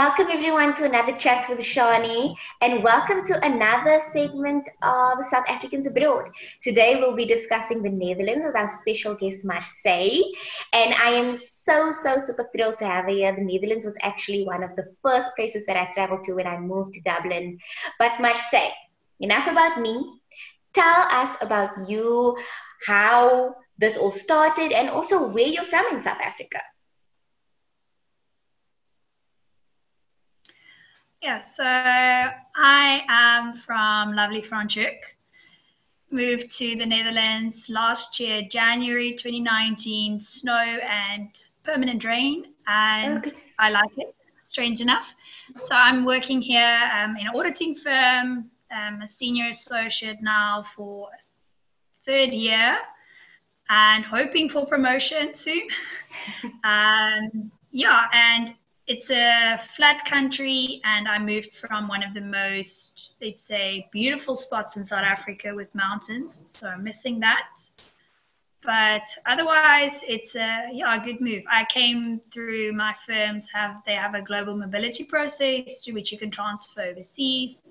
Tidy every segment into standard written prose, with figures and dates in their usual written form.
Welcome everyone to another Chats with Charnie, and welcome to another segment of South Africans Abroad. Today we'll be discussing the Netherlands with our special guest Marsy, and I am so super thrilled to have her here. The Netherlands was actually one of the first places that I traveled to when I moved to Dublin. But Marsy, enough about me. Tell us about you, how this all started, and also where you're from in South Africa. Yeah, so I am from lovely Franschhoek. Moved to the Netherlands last year, January 2019, snow and permanent rain, and I like it, strange enough. So I'm working here in an auditing firm, a senior associate now for third year and hoping for promotion soon. Yeah, and it's a flat country, and I moved from one of the most, let's say, beautiful spots in South Africa with mountains, so I'm missing that. But otherwise, it's a good move. I came through my firms, they have a global mobility process to which you can transfer overseas,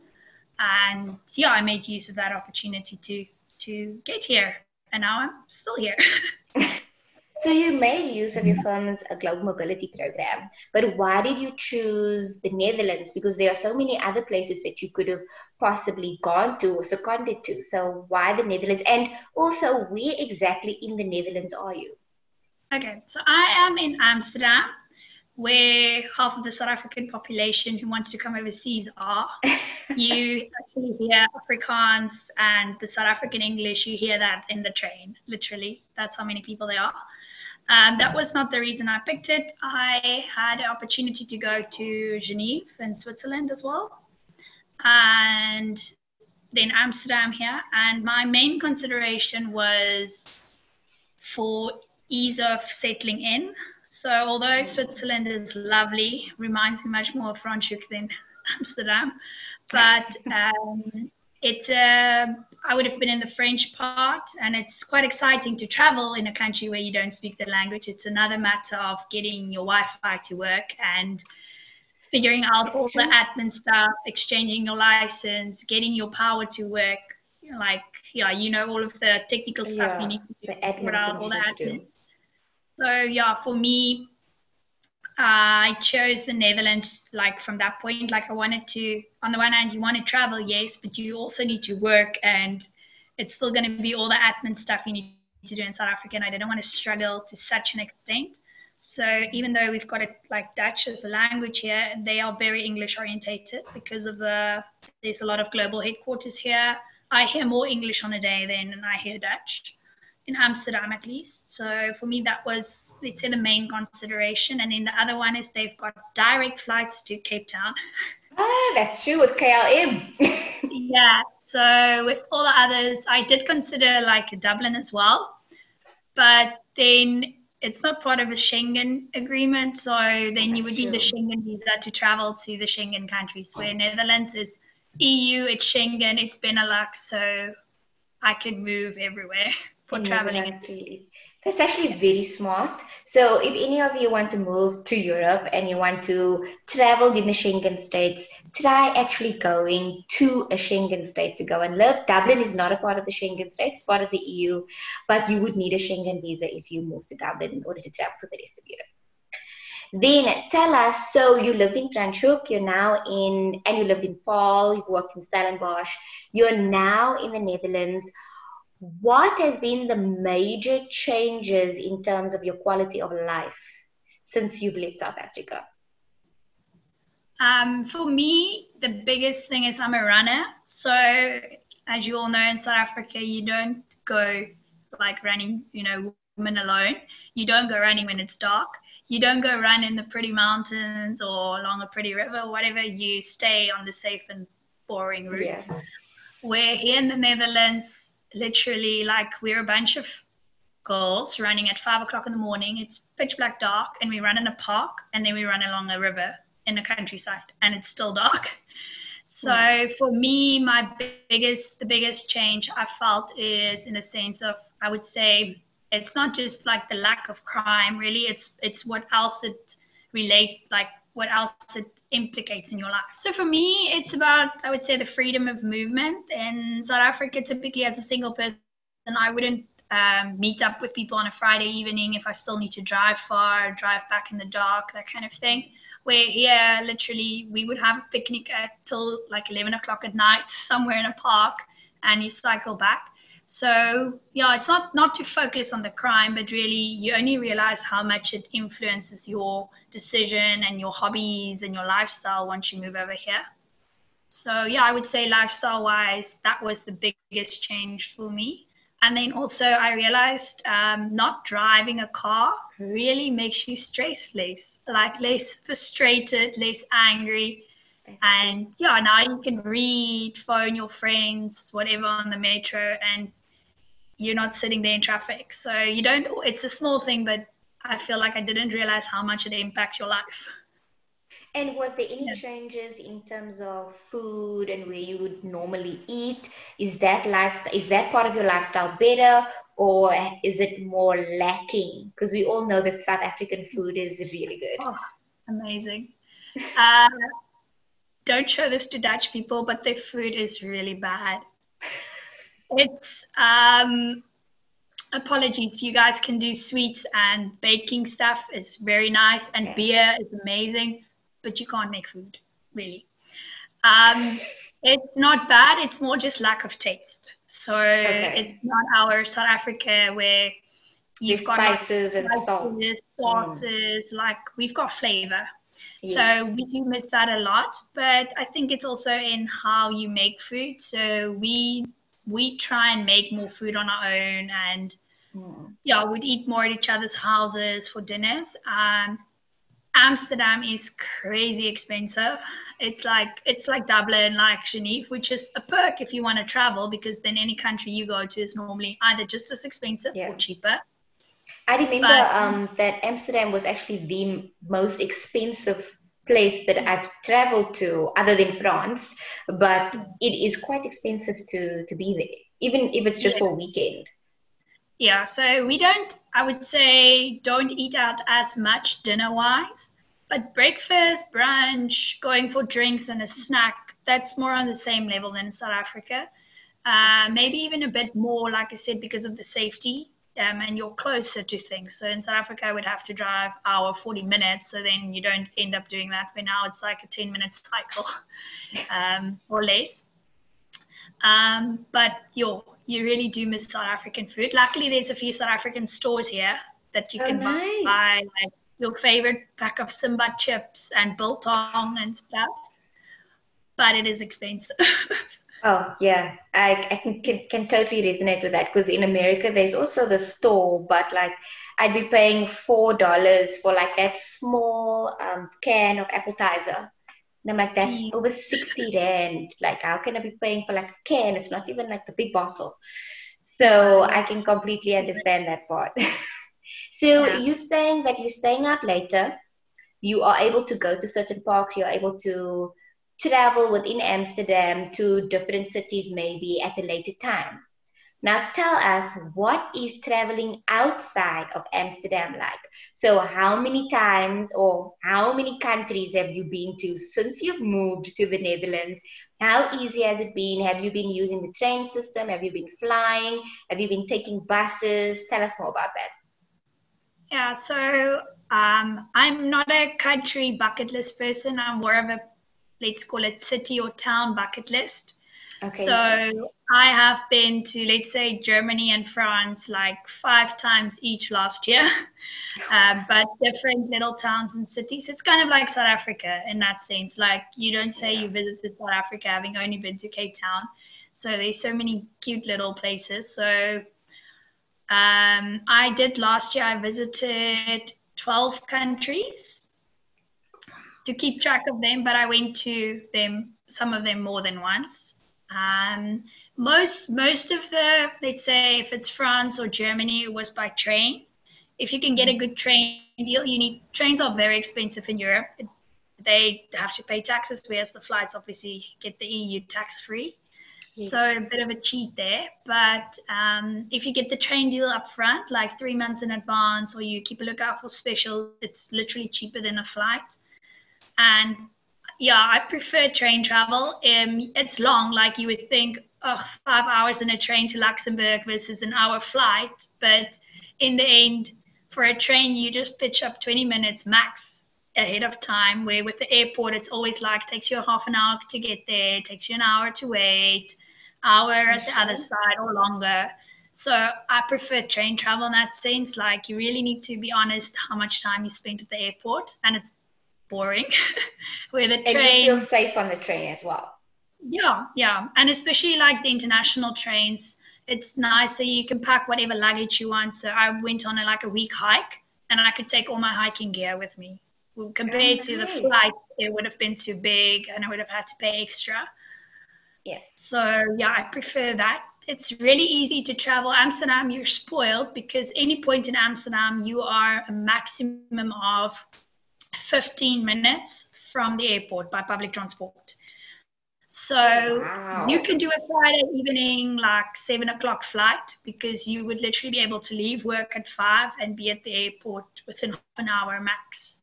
and yeah, I made use of that opportunity to get here, and now I'm still here. So you made use of your firm's global mobility program, but why did you choose the Netherlands? Because there are so many other places that you could have possibly gone to or seconded to. So why the Netherlands? And also, where exactly in the Netherlands are you? Okay, so I am in Amsterdam, where half of the South African population who wants to come overseas are. You actually hear Afrikaans and the South African English, you hear that in the train, literally. That's how many people there are. That was not the reason I picked it. I had an opportunity to go to Geneva in Switzerland as well, and then Amsterdam here. And my main consideration was for ease of settling in. So although Switzerland is lovely, reminds me much more of Franschhoek than Amsterdam, but I would have been in the French part, and it's quite exciting to travel in a country where you don't speak the language. It's another matter of getting your Wi-Fi to work and figuring out all the admin stuff, exchanging your license, getting your power to work. All of the technical stuff you need to do, sort out all the admin. So yeah, for me, I chose the Netherlands, from that point. I wanted to, on the one hand, you want to travel, yes, but you also need to work, and it's still going to be all the admin stuff you need to do in South Africa, and I didn't want to struggle to such an extent. So even though we've got Dutch as a language here, they are very English orientated because of there's a lot of global headquarters here. I hear more English on a day than I hear Dutch. In Amsterdam at least. So for me that was, let's say, the main consideration. And then the other one is they've got direct flights to Cape Town. Ah, that's true, with KLM. Yeah, so with all the others I did consider Dublin as well, but then it's not part of a Schengen agreement, so then you would need the Schengen visa to travel to the Schengen countries, where Netherlands is EU, it's Schengen, it's Benelux, so I could move everywhere for traveling. That's actually very smart. So if any of you want to move to Europe and you want to travel in the Schengen states, try actually going to a Schengen state to go and live. Dublin is not a part of the Schengen states, it's part of the EU, but you would need a Schengen visa if you move to Dublin in order to travel to the rest of Europe. Then tell us, so you lived in Franschhoek, you lived in Paul, you've worked in Stellenbosch, you're now in the Netherlands. What has been the major changes in terms of your quality of life since you've left South Africa? For me, the biggest thing is I'm a runner. So as you all know, in South Africa, you don't go running, women alone. You don't go running when it's dark. You don't go run in the pretty mountains or along a pretty river or whatever. You stay on the safe and boring routes. Yeah. Where here in the Netherlands, literally, we're a bunch of girls running at 5 o'clock in the morning. It's pitch black dark, and we run in a park, and then we run along a river in the countryside, and it's still dark. So for me, the biggest change I felt is in the sense of, I would say, it's not just the lack of crime, really. It's what else it relate, what else it implicates in your life. So for me, it's about, I would say, the freedom of movement. In South Africa, typically as a single person, I wouldn't meet up with people on a Friday evening if I still need to drive far, drive back in the dark, that kind of thing. Where here, literally, we would have a picnic till like 11 o'clock at night somewhere in a park, and you cycle back. So yeah, it's not to focus on the crime, but really you only realize how much it influences your decision and your hobbies and your lifestyle once you move over here. So yeah, I would say lifestyle wise, that was the biggest change for me. And then also I realized not driving a car really makes you stress less, like less frustrated, less angry. And yeah, now you can read, phone your friends, whatever on the metro, and you're not sitting there in traffic. So you don't, it's a small thing, but I feel like I didn't realize how much it impacts your life. And was there any changes in terms of food and where you would normally eat? Is that part of your lifestyle better, or is it more lacking? Because we all know that South African food is really good. Oh, amazing. Don't show this to Dutch people, but their food is really bad. It's apologies, you guys can do sweets and baking stuff. It's very nice, and beer is amazing, but you can't make food, really. It's not bad, it's more just lack of taste. So it's not our South Africa where you've got spices and sauces, like we've got flavor. Yes. So we do miss that a lot, but I think it's also in how you make food. So we try and make more food on our own, and we'd eat more at each other's houses for dinners. Amsterdam is crazy expensive. It's like Dublin, like Geneva, which is a perk if you want to travel, because then any country you go to is normally either just as expensive or cheaper. I remember that Amsterdam was actually the most expensive place that I've traveled to, other than France, but it is quite expensive to be there, even if it's just for a weekend. Yeah, so we don't, I would say, don't eat out as much dinner-wise, but breakfast, brunch, going for drinks and a snack, that's more on the same level than in South Africa. Maybe even a bit more, like I said, because of the safety. And you're closer to things. So in South Africa, I would have to drive hour, 40 minutes. So then you don't end up doing that. But now it's like a 10-minute cycle or less. But you really do miss South African food. Luckily, there's a few South African stores here that you can buy like your favorite pack of Simba chips and biltong and stuff. But it is expensive. Oh, yeah, I can totally resonate with that, because in America, there's also the store, but like I'd be paying $4 for like that small can of appetizer. And I'm like, that's over 60 Rand. Like, how can I be paying for like a can? It's not even like the big bottle. So I can completely understand that part. So you're saying that you're staying out later. You are able to go to certain parks. You're able to travel within Amsterdam to different cities maybe at a later time. Now tell us, what is traveling outside of Amsterdam like? So how many times or how many countries have you been to since you've moved to the Netherlands? How easy has it been? Have you been using the train system? Have you been flying? Have you been taking buses? Tell us more about that. Yeah, so I'm not a country bucket list person. I'm more of a, let's call it, city or town bucket list. Okay. So I have been to, let's say, Germany and France like 5 times each last year, but different little towns and cities. It's kind of like South Africa in that sense. Like, you don't say you visited South Africa having only been to Cape Town. So there's so many cute little places. So I did last year, I visited 12 countries. To keep track of them, but I went to them, some of them more than once. Most of the, let's say, if it's France or Germany, it was by train. If you can get a good train deal, trains are very expensive in Europe. They have to pay taxes, whereas the flights obviously get the EU tax free. Yes. So a bit of a cheat there. But if you get the train deal up front, like 3 months in advance, or you keep a lookout for specials, it's literally cheaper than a flight. And yeah, I prefer train travel. It's long, like you would think, oh, 5 hours in a train to Luxembourg versus an hour flight. But in the end, for a train, you just pitch up 20 minutes max ahead of time, where with the airport, it's always like takes you half an hour to get there, takes you an hour to wait, hour at the other side or longer. So I prefer train travel in that sense. Like you really need to be honest how much time you spend at the airport, and it's boring. Where the train, and you feel safe on the train as well. Yeah, and especially like the international trains, it's nice so you can pack whatever luggage you want. So I went on a week hike, and I could take all my hiking gear with me. Well, compared to the flight, it would have been too big, and I would have had to pay extra. Yes. So yeah, I prefer that. It's really easy to travel. Amsterdam, you're spoiled because any point in Amsterdam, you are a maximum of 15 minutes from the airport by public transport. So you can do a Friday evening, like 7 o'clock flight, because you would literally be able to leave work at 5 and be at the airport within half an hour max.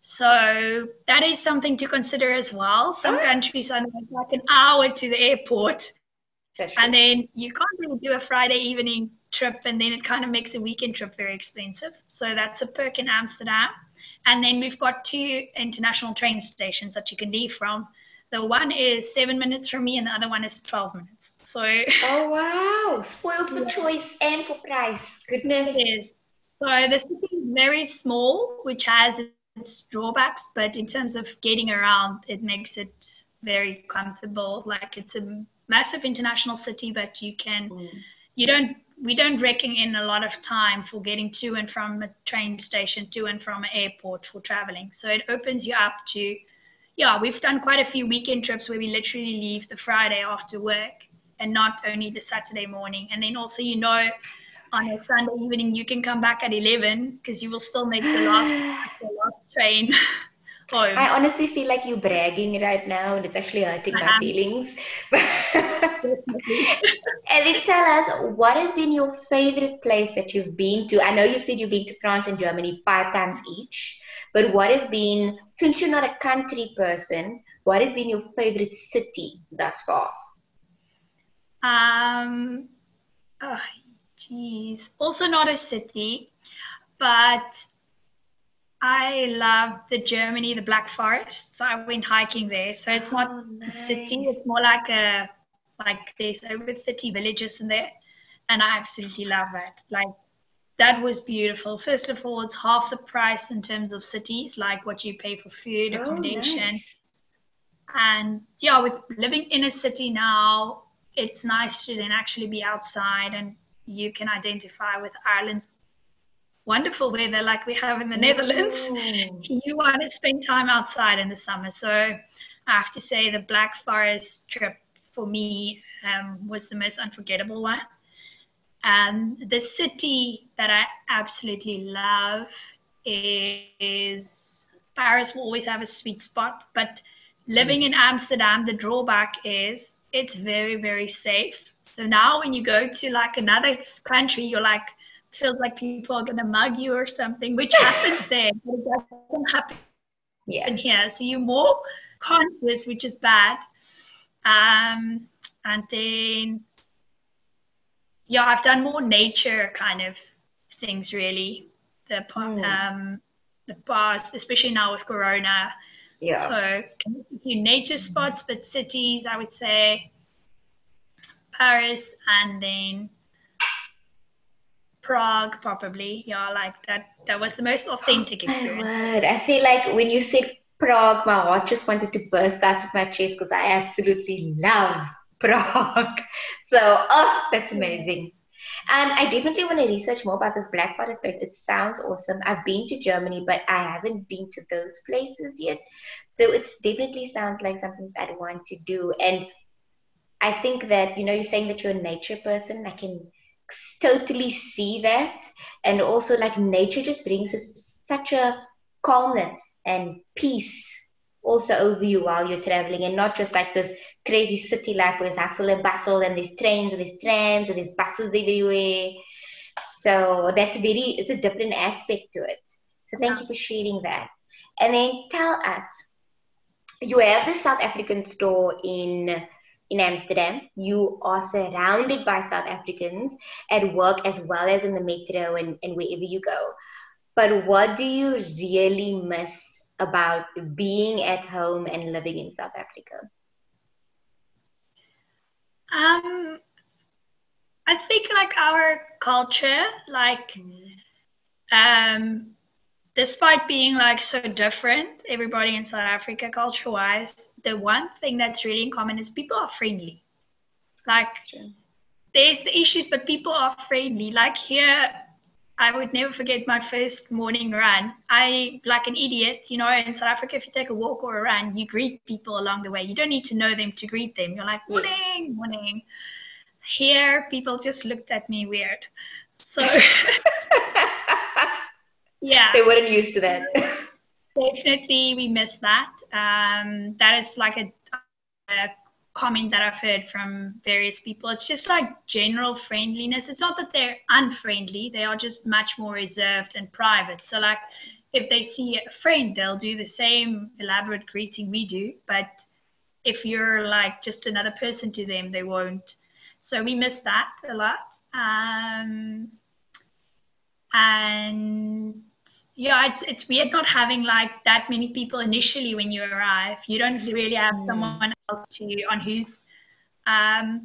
So that is something to consider as well. Some countries are like an hour to the airport. And then you can't really do a Friday evening trip, and then it kind of makes a weekend trip very expensive. So that's a perk in Amsterdam. And then we've got 2 international train stations that you can leave from. The one is 7 minutes from me, and the other one is 12 minutes. So oh wow, spoiled for choice and for price. Goodness. It is. So the city is very small, which has its drawbacks, but in terms of getting around, it makes it very comfortable. Like it's a massive international city, but we don't reckon in a lot of time for getting to and from a train station, to and from an airport for traveling. So it opens you up to, we've done quite a few weekend trips where we literally leave the Friday after work and not only the Saturday morning. And then also, on a Sunday evening, you can come back at 11 because you will still make the last train home. I honestly feel like you're bragging right now, and it's actually hurting my feelings. And then tell us, what has been your favorite place that you've been to? I know you've said you've been to France and Germany 5 times each, but what has been, since you're not a country person, what has been your favorite city thus far? Also not a city, but I love the Black Forest. So I went hiking there. So it's not a city, it's more like there's over 30 villages in there. And I absolutely love that. Like that was beautiful. First of all, it's half the price in terms of cities, like what you pay for food, accommodation. Nice. And with living in a city now, it's nice to then actually be outside, and you can identify with Ireland's wonderful weather like we have in the Netherlands. You want to spend time outside in the summer. So I have to say the Black Forest trip for me was the most unforgettable one. The city that I absolutely love is Paris. Will always have a sweet spot, but living in Amsterdam, the drawback is it's very, very safe. So now when you go to like another country, you're like, it feels like people are going to mug you or something, which happens there, but it doesn't happen here. So you're more conscious, which is bad. And then, I've done more nature kind of things, really. The past, especially now with Corona. Yeah. So a few nature spots, but cities, I would say Paris and then Prague, probably. Like that was the most authentic experience. I feel like when you said Prague, my heart just wanted to burst out of my chest because I absolutely love Prague. So, that's amazing. I definitely want to research more about this Black Forest place. It sounds awesome. I've been to Germany, but I haven't been to those places yet. So it definitely sounds like something I'd want to do. And I think that, you're saying that you're a nature person. I can totally see that. And also, like, nature just brings us such a calmness and peace also over you while you're traveling, and not just like this crazy city life where there's hustle and bustle and there's trains and there's trams and there's buses everywhere. So it's a different aspect to it. So thank you for sharing that. And then tell us, you have the South African store in Amsterdam. You are surrounded by South Africans at work as well as in the metro and wherever you go. But what do you really miss about being at home and living in South Africa? I think like our culture, like despite being like so different, everybody in South Africa culture-wise, the one thing that's really in common is people are friendly. Like there's the issues, but people are friendly. Like here, I would never forget my first morning run. I, like an idiot, you know, in South Africa, if you take a walk or a run, you greet people along the way. You don't need to know them to greet them. You're like, morning, morning. Here, people just looked at me weird. So, yeah. They weren't used to that. Definitely, we miss that. That is like a comment that I've heard from various people. It's just like general friendliness. It's not that they're unfriendly. They are just much more reserved and private. So like if they see a friend, they'll do the same elaborate greeting we do. But if you're like just another person to them, they won't. So we miss that a lot. And yeah, it's weird not having like that many people initially when you arrive. You don't really have someone else on whose the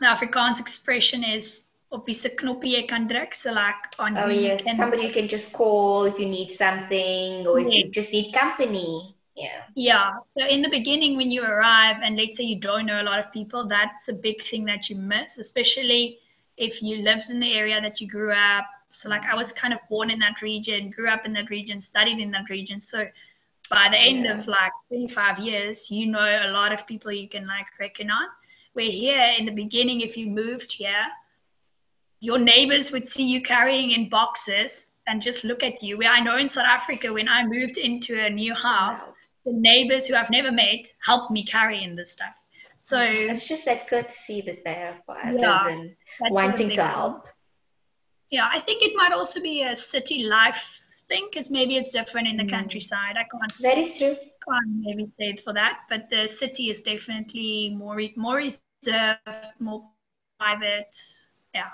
Afrikaans expression is op wie se knoppie jy kan druk. So like on somebody you can just call if you need something or if you just need company. Yeah. So in the beginning when you arrive and let's say you don't know a lot of people, that's a big thing that you miss, especially if you lived in the area that you grew up. So like I was kind of born in that region, grew up in that region, studied in that region. So by the end of like 25 years, you know a lot of people you can like reckon on. Where here in the beginning, if you moved here, your neighbors would see you carrying in boxes and just look at you. Where I know in South Africa, when I moved into a new house, the neighbors who I've never met helped me carry in this stuff. So it's just that courtesy that they have for others and wanting to help. Yeah, I think it might also be a city life thing because maybe it's different in the countryside. I can't. That is true. Can't maybe say it for that, but the city is definitely more reserved, more private. Yeah.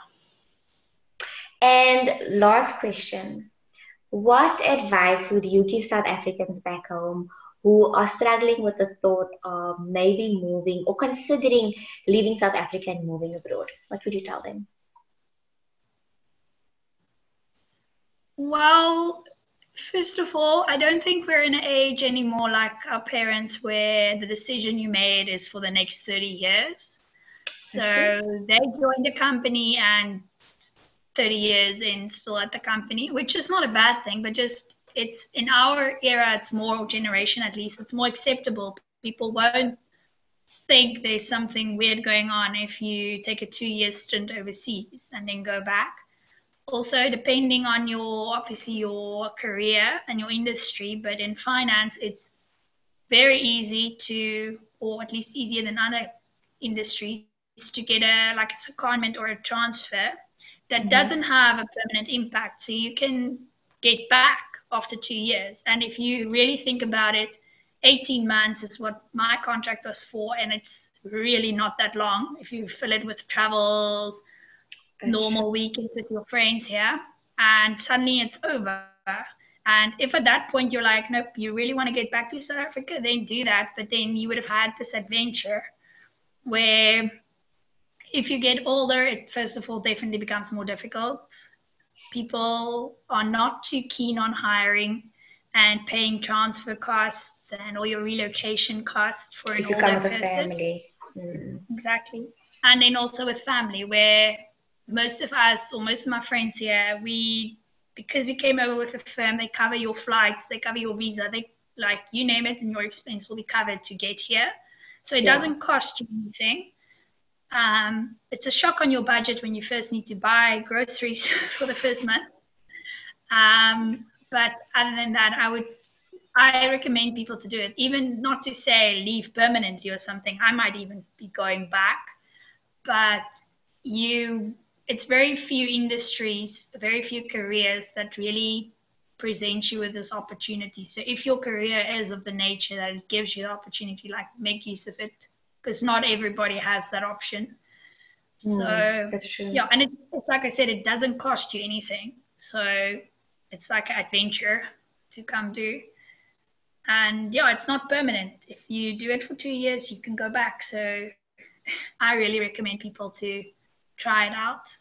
And last question: what advice would you give South Africans back home who are struggling with the thought of maybe moving or considering leaving South Africa and moving abroad? What would you tell them? Well, first of all, I don't think we're in an age anymore like our parents where the decision you made is for the next 30 years. So they joined the company and 30 years in still at the company, which is not a bad thing, but just it's in our era, it's more generation at least, it's more acceptable. People won't think there's something weird going on if you take a 2-year stint overseas and then go back. Also, depending on obviously your career and your industry, but in finance, it's very easy to, or at least easier than other industries, to get a secondment or a transfer that doesn't have a permanent impact. So you can get back after 2 years. And if you really think about it, 18 months is what my contract was for, and it's really not that long if you fill it with travels, normal weekends with your friends here, and suddenly it's over. And if at that point you're like, nope, you really want to get back to South Africa, then do that. But then you would have had this adventure where if you get older, it first of all definitely becomes more difficult. People are not too keen on hiring and paying transfer costs and all your relocation costs for an older person. Family. Exactly. And then also with family, where most of us, or most of my friends here, because we came over with a firm, they cover your flights, they cover your visa, they like you name it, and your expense will be covered to get here. So it doesn't cost you anything. It's a shock on your budget when you first need to buy groceries for the first month. But other than that, I recommend people to do it, even not to say leave permanently or something. I might even be going back, but it's very few industries, very few careers that really presents you with this opportunity. So if your career is of the nature that it gives you the opportunity, like, make use of it, because not everybody has that option. So that's true. yeah, and it's like I said, it doesn't cost you anything. So it's like an adventure to come do. And yeah, it's not permanent. If you do it for 2 years, you can go back. So I really recommend people to try it out.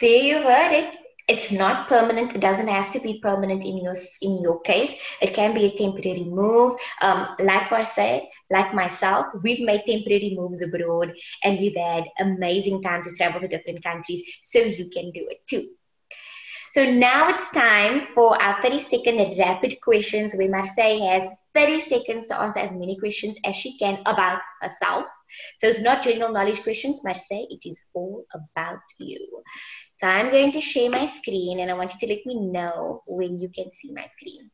There you heard it. It's not permanent. It doesn't have to be permanent in your case. It can be a temporary move. Like Marsy, like myself, we've made temporary moves abroad, and we've had amazing time to travel to different countries. So you can do it too. So now it's time for our 30-second rapid questions, where Marsy has 30 seconds to answer as many questions as she can about herself. So it's not general knowledge questions, Marsy. It is all about you. So I'm going to share my screen, and I want you to let me know when you can see my screen.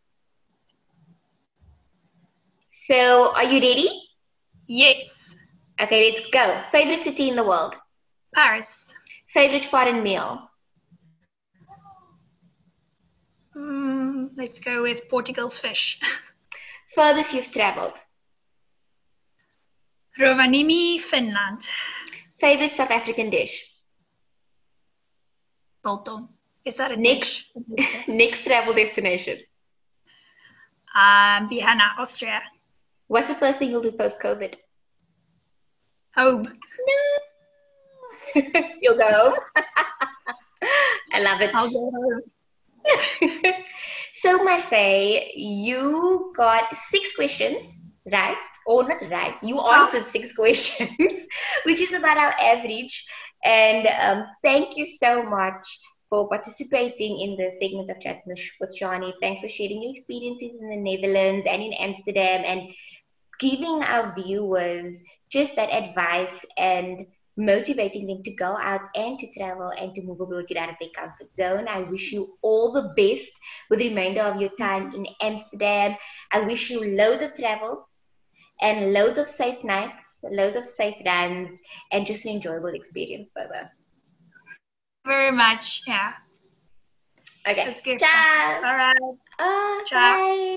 So are you ready? Yes. Okay, let's go. Favorite city in the world? Paris. Favorite foreign meal? Let's go with Portugal's fish. Furthest you've traveled? Rovaniemi, Finland. Favorite South African dish? Biltong. Is that a dish? Next travel destination? Vienna, Austria. What's the first thing you'll do post-COVID? Home. No. You'll go home? I love it. I'll go home. So Marsy, you got 6 questions, right? Or not right. You answered 6 questions, which is about our average. And thank you so much for participating in the segment of Chatz with Charnie. Thanks for sharing your experiences in the Netherlands and in Amsterdam, and giving our viewers just that advice and motivating them to go out and to travel and to move abroad, get out of their comfort zone. I wish you all the best with the remainder of your time in Amsterdam. I wish you loads of travel and loads of safe nights, loads of safe runs, and just an enjoyable experience further. Very much, yeah. Okay. That's good. Ciao. All right. Ciao. Bye.